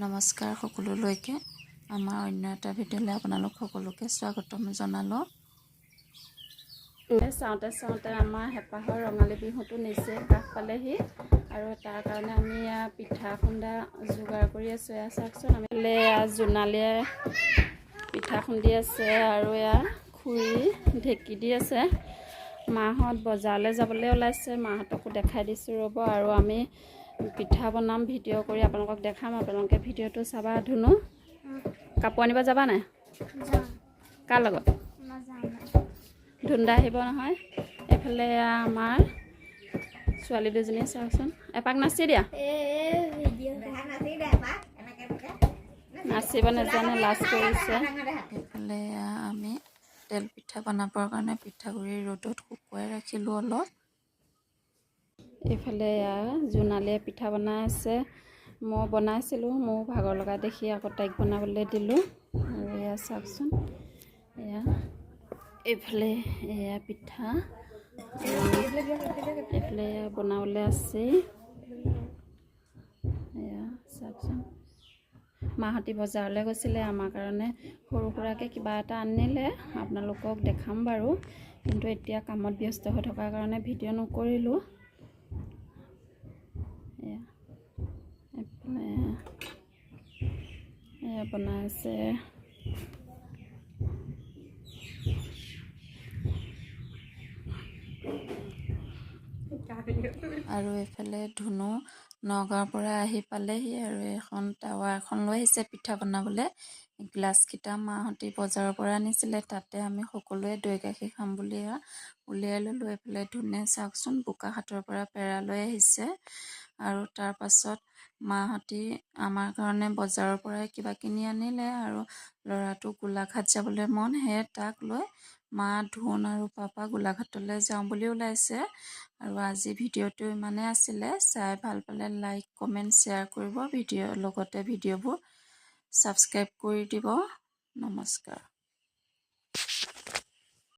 নমস্কাৰ সকলোলৈকে আমাৰ অন্য এটা ভিডিঅ'লৈ আপোনালোক সকলোকে স্বাগতম জনালোঁ। চাওঁতে চাওঁতে আমাৰ হেঁপাহৰ ৰঙালী বিহুটো নিচেই কাষ পালেহি আৰু তাৰ কাৰণে আমি পিঠা খুন্দা যোগাৰ কৰি আছোঁ। চাওকচোন, আমি জোনালীয়ে পিঠা খুন্দি আছে আৰু খুৰী ঢেঁকী দি আছে। মাহঁত বজাৰলৈ যাবলৈ ওলাইছে, মাহঁতকো দেখাই দিছোঁ ৰ'ব। আৰু আমি পিঠা বনাম, ভিডিঅ' কৰি আপোনালোকক দেখাম। আপোনালোকে ভিডিঅ'টো চাবা। ধুনু, কাপোৰ আনিব যাবা নাই? কাৰ লগত? ধুন্দা আহিব নহয়। এইফালে আমাৰ ছোৱালী দুজনী চাওকচোন, এপাক নাচি দিয়া। নাচিব নাজানে, লাজ কৰিছে। এইফালে আমি তেল পিঠা বনাবৰ কাৰণে পিঠাগুড়ি ৰ'দত শুকুৱাই ৰাখিলোঁ অলপ। এইফালে জোনালীয়ে পিঠা বনাই আছে, মই বনাইছিলোঁ। মোৰ ভাগৰ লগা দেখি আকৌ তাইক বনাবলৈ দিলোঁ। আৰু চাওকচোন, এইফালে পিঠা, এইফালে বনাবলৈ আছেই। চাওকচোন, মাহঁতি বজাৰলৈ গৈছিলে, আমাৰ কাৰণে সৰু সুৰাকৈ কিবা এটা আনিলে। আপোনালোকক দেখাম বাৰু, কিন্তু এতিয়া কামত ব্যস্ত হৈ থকাৰ কাৰণে ভিডিঅ' নকৰিলোঁ। বনাই আছে। আৰু এইফালে ধুনু নগাঁৱৰ পৰা আহি পালেহি আৰু এখন টাৱা এখন লৈ আহিছে পিঠা বনাবলৈ। গ্লাছকেইটা মাহঁতি বজাৰৰ পৰা আনিছিলে, তাতে আমি সকলোৱে দৈ গাখীৰ খাম বুলি উলিয়াই ল'লোঁ। এইফালে ধুনুৱে চাওকচোন, বোকাখাটৰ পৰা পেৰা লৈ আহিছে। আৰু তাৰ পাছত মাহঁতি আমাৰ কাৰণে বজাৰৰ পৰাই কিবা কিনি আনিলে। আৰু ল'ৰাটো গোলাঘাট যাবলৈ মন, সেয়ে তাক লৈ মা, ধুন আৰু পাপা গোলাঘাটলৈ যাওঁ বুলি ওলাইছে। আৰু আজি ভিডিঅ'টো ইমানেই আছিলে। চাই ভাল পালে লাইক, কমেণ্ট, শ্বেয়াৰ কৰিব। লগতে ভিডিঅ'বোৰ ছাবস্ক্ৰাইব কৰি দিব। নমস্কাৰ।